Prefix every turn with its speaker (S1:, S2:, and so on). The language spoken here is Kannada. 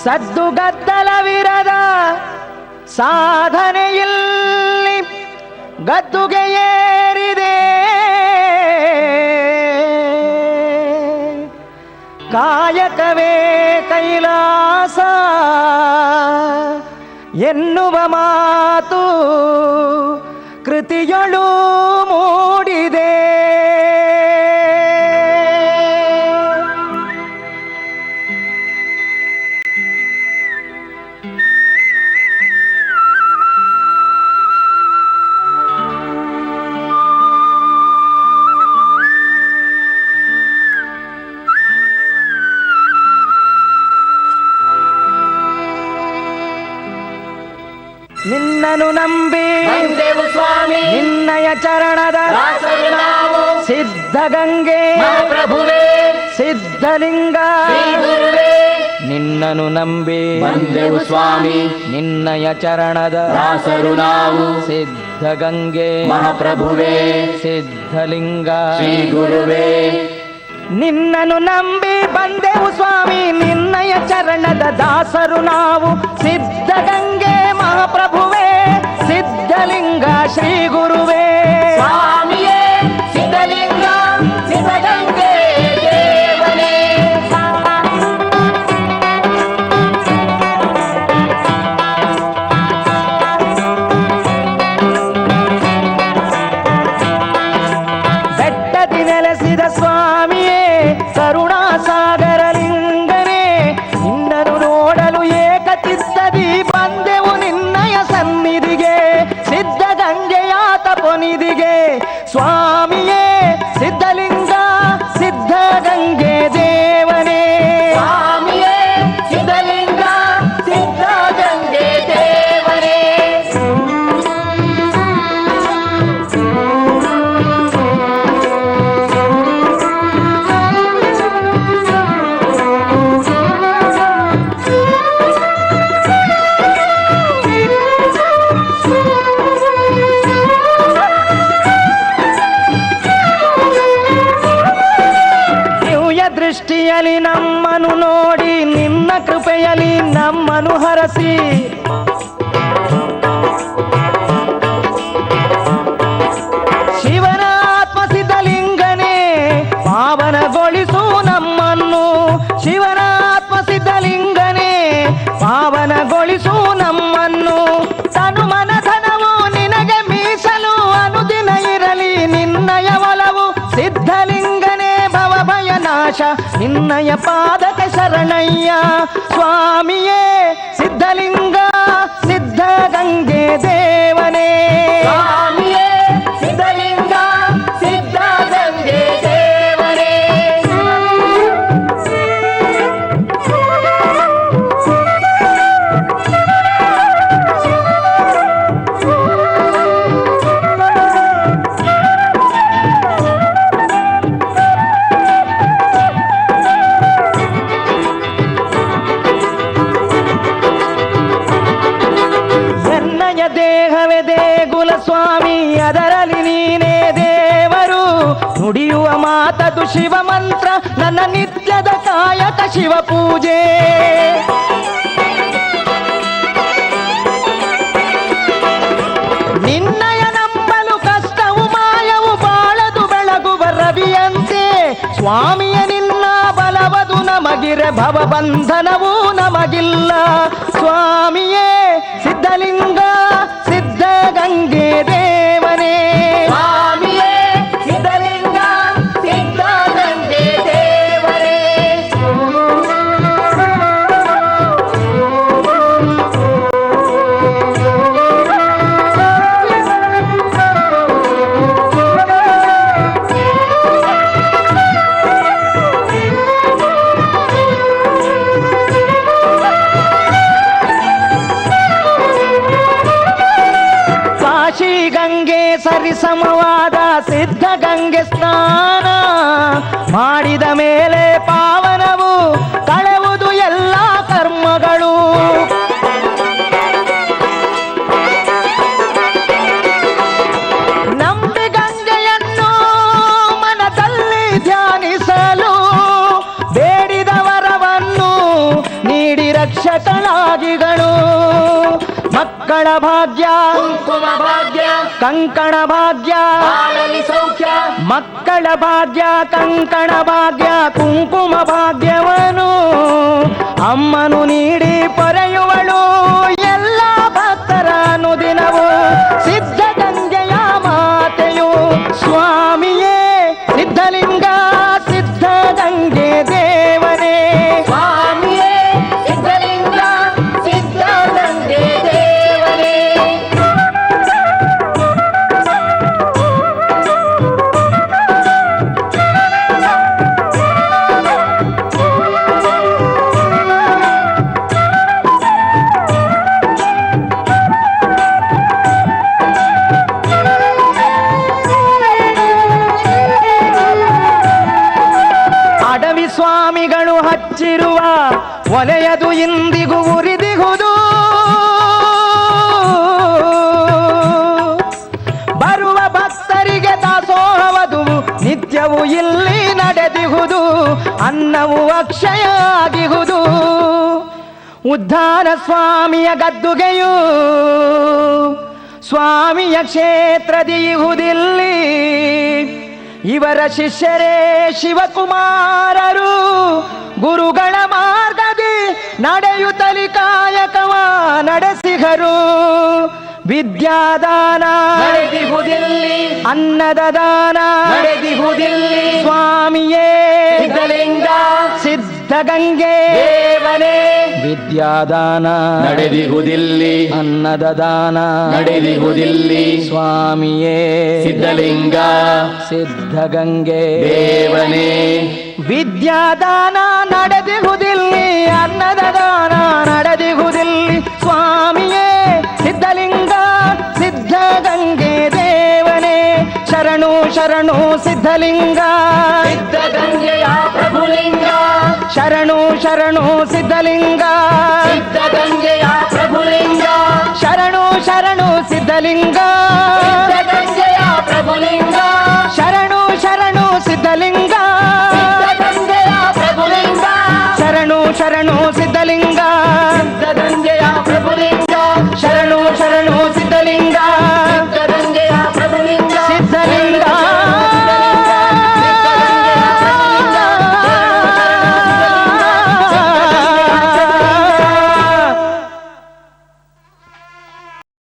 S1: ಸದ್ದುಗದ್ದಲವಿರದ ಸಾಧನೆಯಲ್ಲಿ ಗದ್ದುಗೆ ಏರಿದೆ. ಕಾಯಕವೇ ಕೈಲಾಸ ಎನ್ನುವ ಮಾತು ಕೃತಿಯೊಳು ಮೂಡಿದೆ. ನಿನ್ನನು ನಂಬಿ
S2: ಬಂದೆವು ಸ್ವಾಮಿ
S1: ನಿನ್ನಯ ಚರಣದ
S2: ದಾಸರು ನಾವು.
S1: ಸಿದ್ಧಗಂಗೆ
S2: ಪ್ರಭುವೇ
S1: ಸಿದ್ಧಲಿಂಗ
S2: ಶ್ರೀ ಗುರುವೇ
S1: ನಿನ್ನನು ನಂಬಿ
S2: ಬಂದೆವು ಸ್ವಾಮಿ
S1: ನಿನ್ನಯ ಚರಣದ
S2: ದಾಸರು ನಾವು.
S1: ಸಿದ್ಧಗಂಗೆ
S2: ಮಹಾಪ್ರಭುವೇ
S1: ಸಿದ್ಧಲಿಂಗ
S2: ಶ್ರೀ ಗುರುವೇ
S1: ನಿನ್ನನು ನಂಬಿ ಬಂದೆವು ಸ್ವಾಮಿ ನಿನ್ನಯ ಚರಣದ ದಾಸರು ನಾವು. ಸಿದ್ಧಗಂಗೆ ಮಹಾಪ್ರಭುವೇ ಸಿದ್ಧಲಿಂಗ ಶ್ರೀ ಗುರುವೇ
S2: ಸ್ವಾಮಿಯೇ ಸಿದ್ಧಲಿಂಗ ಸಿದ್ಧಗಂಗೆ ದೇವನೇ.
S1: ಬೆಟ್ಟದಿ ನೆಲೆಸಿದ ಸ್ವಾಮಿಯೇ ಕರುಣಾಸಾಗರ ಲಿಂಗನೇ ನಿನ್ನನು ನೋಡಲು ಏಕಚಿತ್ತದಿ ಬಂದೆವು ನಿನ್ನಯ ಸನ್ನಿಧಿಗೆ. ಸಿದ್ಧಗಂಗೆಯಾತ ಪೊನಿದಿಗೆ ಸ್ವಾಮಿಯೇ ಸಿದ್ಧಲಿಂಗ ಸಿದ್ಧಗಂಗೆ ದೇವನೇ.
S2: ಸ್ವಾಮಿಯೇ ಸಿದ್ಧಲಿಂಗ ಸಿದ್ಧಗಂಗೆ ದೇವನೇ.
S1: ದೃಷ್ಟಿಯಲ್ಲಿ ನಮ್ಮನು ನೋಡಿ ನಿನ್ನ ಕೃಪೆಯಲ್ಲಿ ನಮ್ಮನು ಹರಸಿ ಶಿವನ ಆತ್ಮ ಸಿದ್ಧಲಿಂಗನೇ ಪಾವನಗೊಳಿಸು ನಮ್ಮನ್ನು. ಶಿವನ ಆತ್ಮ ಸಿದ್ಧಲಿಂಗನೇ ಪಾವನಗೊಳಿಸು ನಮ್ಮನ್ನು. ತನು ಮನ ಧನವು ನಿನಗೆ ಮೀಸಲು ಅನುದಿನ ಇರಲಿ ನಿನ್ನಯ ಒಲವು. ಸಿದ್ಧಲಿಂಗನೇ ಭವಭಯ ನಾಶ ನಿನ್ನಯ ಪಾದಕ್ಕೆ ಶರಣಯ್ಯ. ಸ್ವಾಮಿಯೇ ಸಿದ್ಧಲಿಂಗ ಸಿದ್ಧಗಂಗೆ ದೇವನೇ.
S2: ಸ್ವಾಮಿಯೇ ಸಿದ್ಧಲಿಂಗ ಸಿದ್ಧಗಂಗೆ ದೇವನೇ.
S1: ಎನ್ನಯ ದೇಹವೇ ದೇಗುಲ ಸ್ವಾಮಿ ಅದರಲ್ಲಿ ನೀನೇ ದೇವರು. ನುಡಿಯುವ ಮಾತದು ಶಿವ ಮಂತ್ರ ನನ್ನ ನಿತ್ಯದ ಕಾಯಕ ಶಿವ ಪೂಜೆ. ನಿನ್ನಯ ನಂಬಲು ಕಷ್ಟವು ಮಾಯವು ಬಾಳದು ಬೆಳಗುವ ರವಿಯಂತೆ. ಸ್ವಾಮಿಯ ನಿನ್ನ ಬಲವದು ನಮಗಿರೆ ಭವಬಂಧನವೂ ನಮಗಿಲ್ಲ. ಸ್ವಾಮಿಯೇ ಸಿದ್ಧಲಿಂಗ ಸಿದ್ಧಗಂಗೆ ದೇವನೇ.
S2: ಸ್ವಾಮಿಯೇ ಸಿದ್ಧಲಿಂಗ ಸಿದ್ಧಗಂಗೆ ದೇವನೇ.
S1: ಗಂಗೆ ಸರಿಸಮವಾದ ಸಿದ್ಧಗಂಗೆ ಸ್ನಾನ ಮಾಡಿದ ಮೇಲೆ ಪಾವನವು ಕಳೆವುದು ಎಲ್ಲ ಕರ್ಮಗಳು. ನಂಬಿ ಗಂಗೆಯನ್ನು ಮನದಲ್ಲಿ ಧ್ಯಾನಿಸಲು ಬೇಡಿದ ವರವನ್ನು ನೀಡಿ ರಕ್ಷ ಶಿಕ್ಷಕಳಾಗಿಗಳು ಮಕ್ಕಳ ಭಾಗ್ಯ
S2: ಕುಂಕುಮ ಭಾಗ್ಯ
S1: ಕಂಕಣ ಭಾಗ್ಯ
S2: ಬಾಳಲಿ ಸೌಖ್ಯ
S1: ಮಕ್ಕಳ ಭಾಗ್ಯ ಕಂಕಣ ಭಾಗ್ಯ ಕುಂಕುಮ ಭಾಗ್ಯವನು ಅಮ್ಮನು ನೀಡಿ ಪೊರೆಯುವಳು ಎಲ್ಲ ಭಕ್ತರ ಅನುದಿನವು ಸಿದ್ಧಗಂಗೆಯ ಮಾತೆಯು ಸ್ವಾಮಿಯೇ ಸಿದ್ಧಲಿಂಗ ಸಿದ್ಧಗಂಗೆ ದೇವನೇ
S2: ಸ್ವಾಮಿಯೇ ಸಿದ್ಧಲಿಂಗ ಸಿದ್ಧಗಂಗೆ ದೇವನೇ
S1: ಅಡವಿ ಸ್ವಾಮಿಗಳು ಹಚ್ಚಿರುವ ಒಲೆಯದು ಇಂದಿಗೂ ಉರಿದಿಹುದು ಬರುವ ಭಕ್ತರಿಗೆ ದಾಸೋಹವದು ನಿತ್ಯವೂ ಇಲ್ಲಿ ನಡೆದಿಹುದು ಅನ್ನವು ಅಕ್ಷಯ ಆಗಿಹುದು ಉದ್ಧಾರ ಸ್ವಾಮಿಯ ಗದ್ದುಗೆಯು ಸ್ವಾಮಿಯ ಕ್ಷೇತ್ರದಿಹುದಿಲ್ಲಿ ಇವರ ಶಿಷ್ಯರೇ ಶಿವಕುಮಾರರು ಗುರುಗಳ ಮಾರ್ಗದಿ ನಡೆಯುತ್ತಲಿ ಕಾಯಕವ ನಡೆಸಿಗರು ವಿದ್ಯಾದಾನ
S2: ನಡೆದಿಹುದಿಲ್ಲಿ
S1: ಅನ್ನದ ದಾನ
S2: ನಡೆದಿಹುದಿಲ್ಲಿ
S1: ಸ್ವಾಮಿಯೇ
S2: ಸಿದ್ಧಲಿಂಗ
S1: ಸಿದ್ಧಗಂಗೆ
S2: ದೇವನೇ
S1: ವಿದ್ಯಾದಾನ
S2: ನಡೆದಿಹುದಿಲ್ಲಿ
S1: ಅನ್ನದ ದಾನ
S2: ನಡೆದಿಹುದಿಲ್ಲಿ
S1: ಸ್ವಾಮಿಯೇ
S2: ಸಿದ್ಧಲಿಂಗ
S1: ಸಿದ್ಧಗಂಗೆ
S2: ದೇವನೇ
S1: ವಿದ್ಯಾದಾನ ನಡೆದಿಹುದಿಲ್ಲಿ ಅನ್ನದ ದಾನ ನಡೆದಿಹುದಿಲ್ಲಿ ಸ್ವಾಮಿಯೇ ಸಿದ್ಧಲಿಂಗ ಸಿದ್ಧಗಂಗೆ ದೇವನೇ ಶರಣು ಶರಣು ಸಿದ್ಧಲಿಂಗ
S2: ಸಿದ್ಧಗಂಗೆಯ ಪ್ರಭುಲಿಂಗ
S1: ಶರಣು ಶರಣು ಸಿದ್ಧಲಿಂಗ
S2: ಸಿದ್ಧಗಂಗೆಯ ಪ್ರಭುಲಿಂಗ
S1: ಶರಣು ಶರಣು ಸಿದ್ಧಲಿಂಗ
S2: ಸಿದ್ಧಗಂಗೆ